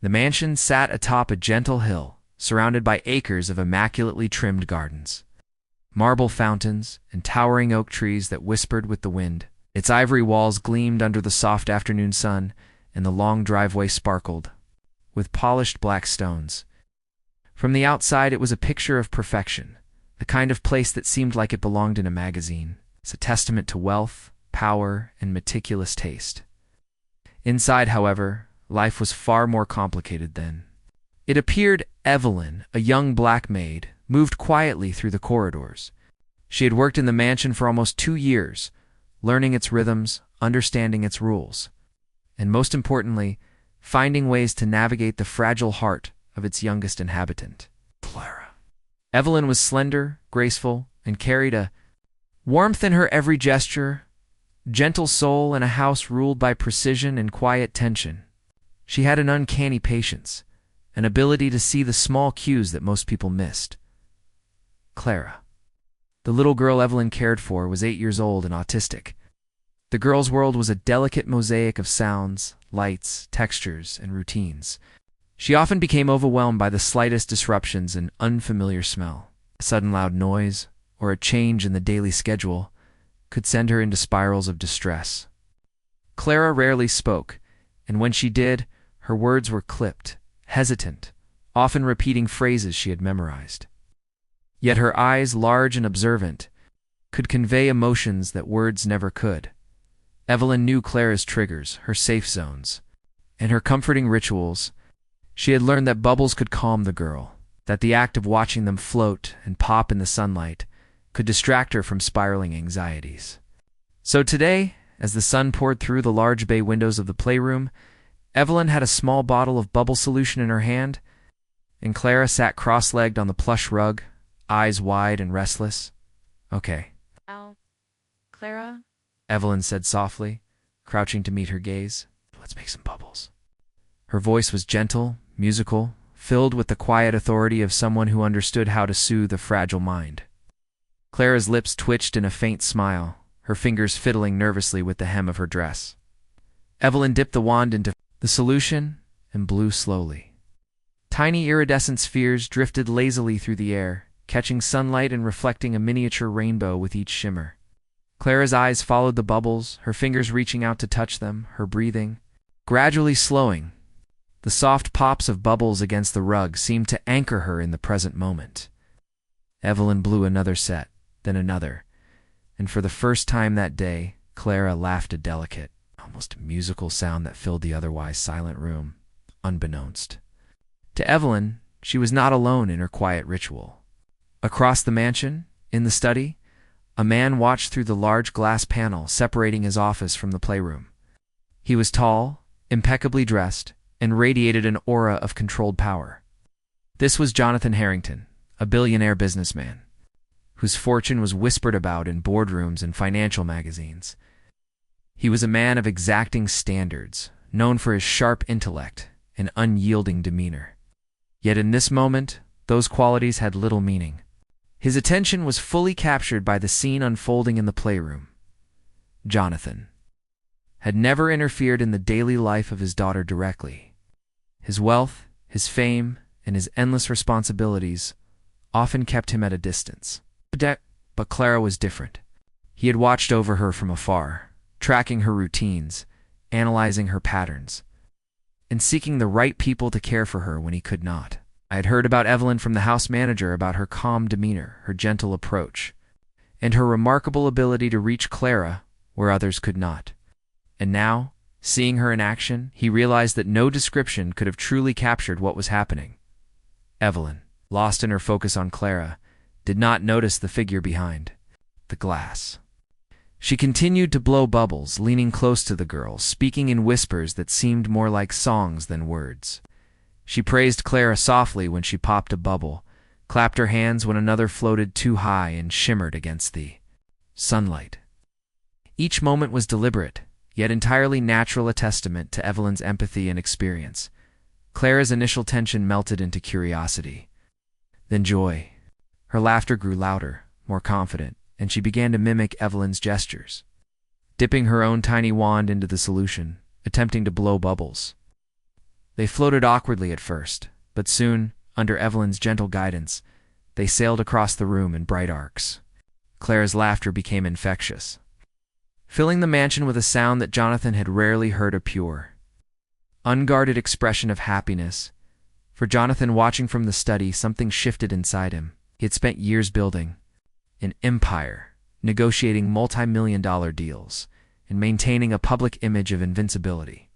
The mansion sat atop a gentle hill, surrounded by acres of immaculately trimmed gardens, marble fountains, and towering oak trees that whispered with the wind. Its ivory walls gleamed under the soft afternoon sun, and the long driveway sparkled with polished black stones. From the outside, it was a picture of perfection, the kind of place that seemed like it belonged in a magazine. It's a testament to wealth, power, and meticulous taste. Inside, however, life was far more complicated than. It appeared Evelyn, a young black maid, moved quietly through the corridors. She had worked in the mansion for almost 2 years, learning its rhythms, understanding its rules, and most importantly, finding ways to navigate the fragile heart of its youngest inhabitant, Clara. Evelyn was slender, graceful, and carried a warmth in her every gesture, gentle soul in a house ruled by precision and quiet tension. She had an uncanny patience, an ability to see the small cues that most people missed. Clara. The little girl Evelyn cared for was 8 years old and autistic. The girl's world was a delicate mosaic of sounds, lights, textures, and routines. She often became overwhelmed by the slightest disruptions and unfamiliar smell. A sudden loud noise, or a change in the daily schedule, could send her into spirals of distress. Clara rarely spoke, and when she did, her words were clipped, hesitant, often repeating phrases she had memorized. Yet her eyes, large and observant, could convey emotions that words never could. Evelyn knew Clara's triggers, her safe zones, and her comforting rituals. She had learned that bubbles could calm the girl, that the act of watching them float and pop in the sunlight could distract her from spiraling anxieties. So today, as the sun poured through the large bay windows of the playroom, Evelyn had a small bottle of bubble solution in her hand, and Clara sat cross-legged on the plush rug, eyes wide and restless. "Okay." "Al, Clara?" Evelyn said softly, crouching to meet her gaze. "Let's make some bubbles." Her voice was gentle, musical, filled with the quiet authority of someone who understood how to soothe a fragile mind. Clara's lips twitched in a faint smile, her fingers fiddling nervously with the hem of her dress. Evelyn dipped the wand into the solution and blew slowly. Tiny iridescent spheres drifted lazily through the air, catching sunlight and reflecting a miniature rainbow with each shimmer. Clara's eyes followed the bubbles, her fingers reaching out to touch them, her breathing gradually slowing. The soft pops of bubbles against the rug seemed to anchor her in the present moment. Evelyn blew another set, then another, and for the first time that day, Clara laughed a delicate, almost musical sound that filled the otherwise silent room, unbeknownst. To Evelyn, she was not alone in her quiet ritual. Across the mansion, in the study, a man watched through the large glass panel separating his office from the playroom. He was tall, impeccably dressed, and radiated an aura of controlled power. This was Jonathan Harrington, a billionaire businessman, whose fortune was whispered about in boardrooms and financial magazines. He was a man of exacting standards, known for his sharp intellect and unyielding demeanor. Yet in this moment, those qualities had little meaning. His attention was fully captured by the scene unfolding in the playroom. Jonathan had never interfered in the daily life of his daughter directly. His wealth, his fame, and his endless responsibilities often kept him at a distance. But Clara was different. He had watched over her from afar, tracking her routines, analyzing her patterns, and seeking the right people to care for her when he could not. I had heard about Evelyn from the house manager, about her calm demeanor, her gentle approach, and her remarkable ability to reach Clara where others could not. And now, seeing her in action, he realized that no description could have truly captured what was happening. Evelyn, lost in her focus on Clara, did not notice the figure behind the glass. She continued to blow bubbles, leaning close to the girl, speaking in whispers that seemed more like songs than words. She praised Clara softly when she popped a bubble, clapped her hands when another floated too high and shimmered against the sunlight. Each moment was deliberate, yet entirely natural, a testament to Evelyn's empathy and experience. Clara's initial tension melted into curiosity, then joy. Her laughter grew louder, more confident, and she began to mimic Evelyn's gestures, dipping her own tiny wand into the solution, attempting to blow bubbles. They floated awkwardly at first, but soon, under Evelyn's gentle guidance, they sailed across the room in bright arcs. Clara's laughter became infectious, filling the mansion with a sound that Jonathan had rarely heard, a pure, unguarded expression of happiness. For Jonathan, watching from the study, something shifted inside him. He had spent years building an empire, negotiating multi-million-dollar deals, and maintaining a public image of invincibility.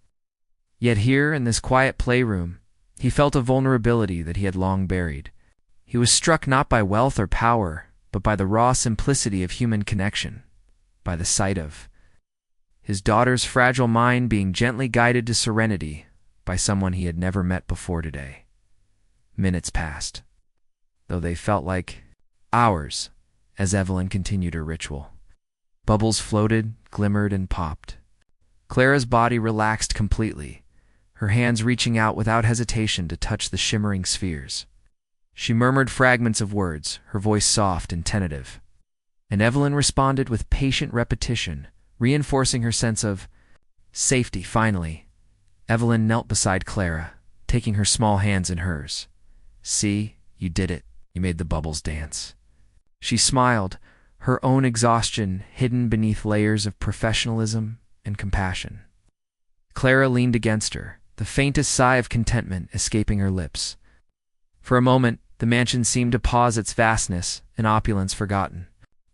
Yet here, in this quiet playroom, he felt a vulnerability that he had long buried. He was struck not by wealth or power, but by the raw simplicity of human connection, by the sight of his daughter's fragile mind being gently guided to serenity by someone he had never met before today. Minutes passed, though they felt like hours as Evelyn continued her ritual. Bubbles floated, glimmered, and popped. Clara's body relaxed completely, her hands reaching out without hesitation to touch the shimmering spheres. She murmured fragments of words, her voice soft and tentative, and Evelyn responded with patient repetition, reinforcing her sense of safety. Finally, Evelyn knelt beside Clara, taking her small hands in hers. "See, you did it. You made the bubbles dance." She smiled, her own exhaustion hidden beneath layers of professionalism and compassion. Clara leaned against her, the faintest sigh of contentment escaping her lips. For a moment, the mansion seemed to pause, its vastness and opulence forgotten,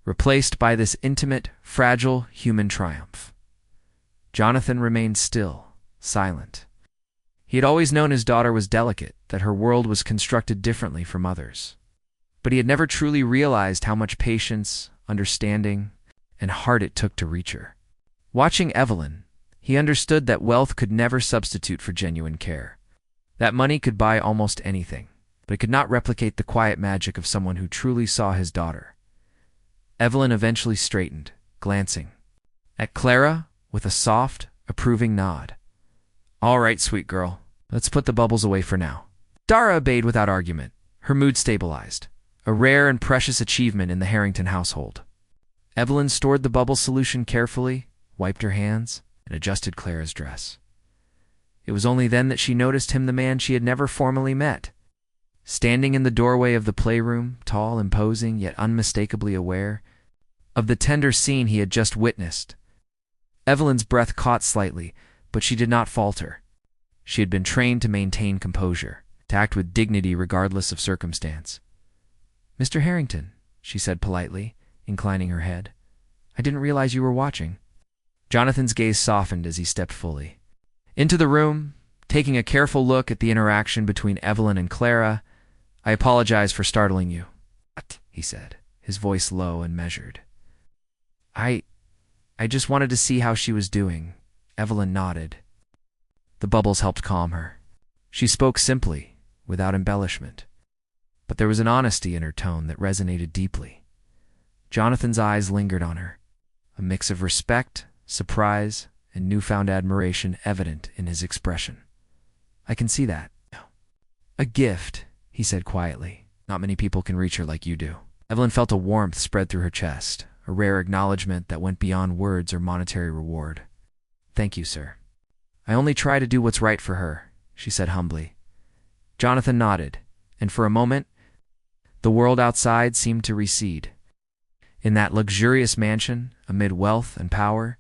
replaced by this intimate, fragile human triumph. Jonathan remained still, silent. He had always known his daughter was delicate, that her world was constructed differently from others. But he had never truly realized how much patience, understanding, and heart it took to reach her. Watching Evelyn, he understood that wealth could never substitute for genuine care. That money could buy almost anything, but it could not replicate the quiet magic of someone who truly saw his daughter. Evelyn eventually straightened, glancing at Clara with a soft, approving nod. "All right, sweet girl, let's put the bubbles away for now." Dara obeyed without argument, her mood stabilized, a rare and precious achievement in the Harrington household. Evelyn stored the bubble solution carefully, wiped her hands, and adjusted Clara's dress. It was only then that she noticed him, the man she had never formally met. Standing in the doorway of the playroom, tall, imposing, yet unmistakably aware of the tender scene he had just witnessed. Evelyn's breath caught slightly, but she did not falter. She had been trained to maintain composure, to act with dignity regardless of circumstance. "Mr. Harrington," she said politely, inclining her head, "I didn't realize you were watching." Jonathan's gaze softened as he stepped fully into the room, taking a careful look at the interaction between Evelyn and Clara. "I apologize for startling you," he said, his voice low and measured. I just wanted to see how she was doing." Evelyn nodded. The bubbles helped calm her. She spoke simply, without embellishment, but there was an honesty in her tone that resonated deeply. Jonathan's eyes lingered on her, a mix of respect, surprise, and newfound admiration evident in his expression. "I can see that." "A gift," he said quietly. "Not many people can reach her like you do." Evelyn felt a warmth spread through her chest, a rare acknowledgement that went beyond words or monetary reward. "Thank you, sir. I only try to do what's right for her," she said humbly. Jonathan nodded, and for a moment, the world outside seemed to recede. In that luxurious mansion, amid wealth and power,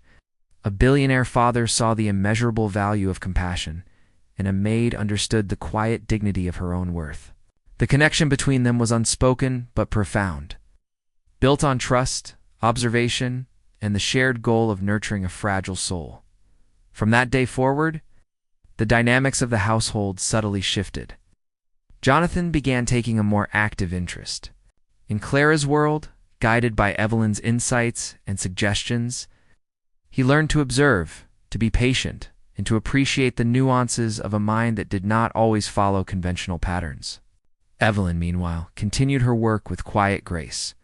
a billionaire father saw the immeasurable value of compassion, and a maid understood the quiet dignity of her own worth. The connection between them was unspoken but profound, built on trust, observation, and the shared goal of nurturing a fragile soul. From that day forward, the dynamics of the household subtly shifted. Jonathan began taking a more active interest. In Clara's world, guided by Evelyn's insights and suggestions, he learned to observe, to be patient, and to appreciate the nuances of a mind that did not always follow conventional patterns. Evelyn, meanwhile, continued her work with quiet grace,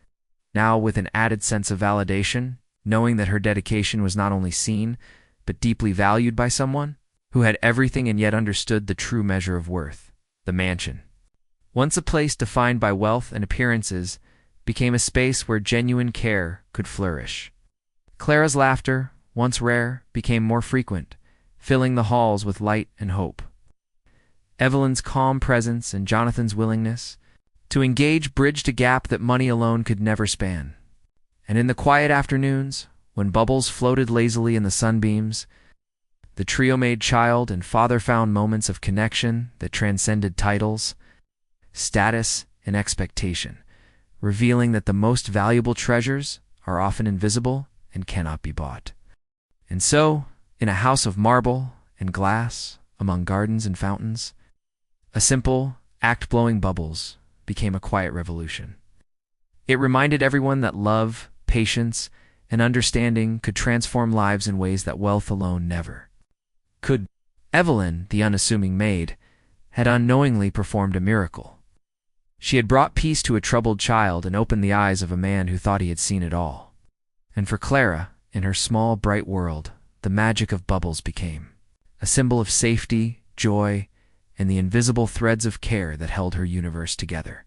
now with an added sense of validation, knowing that her dedication was not only seen, but deeply valued by someone who had everything and yet understood the true measure of worth. The mansion, once a place defined by wealth and appearances, became a space where genuine care could flourish. Clara's laughter, once rare, became more frequent, filling the halls with light and hope. Evelyn's calm presence and Jonathan's willingness to engage bridged a gap that money alone could never span. And in the quiet afternoons, when bubbles floated lazily in the sunbeams, the trio made child and father found moments of connection that transcended titles, status, and expectation, revealing that the most valuable treasures are often invisible and cannot be bought. And so, in a house of marble and glass, among gardens and fountains, a simple, act-blowing bubbles became a quiet revolution. It reminded everyone that love, patience, and understanding could transform lives in ways that wealth alone never could. Evelyn, the unassuming maid, had unknowingly performed a miracle. She had brought peace to a troubled child and opened the eyes of a man who thought he had seen it all. And for Clara, in her small, bright world, the magic of bubbles became a symbol of safety, joy, and the invisible threads of care that held her universe together.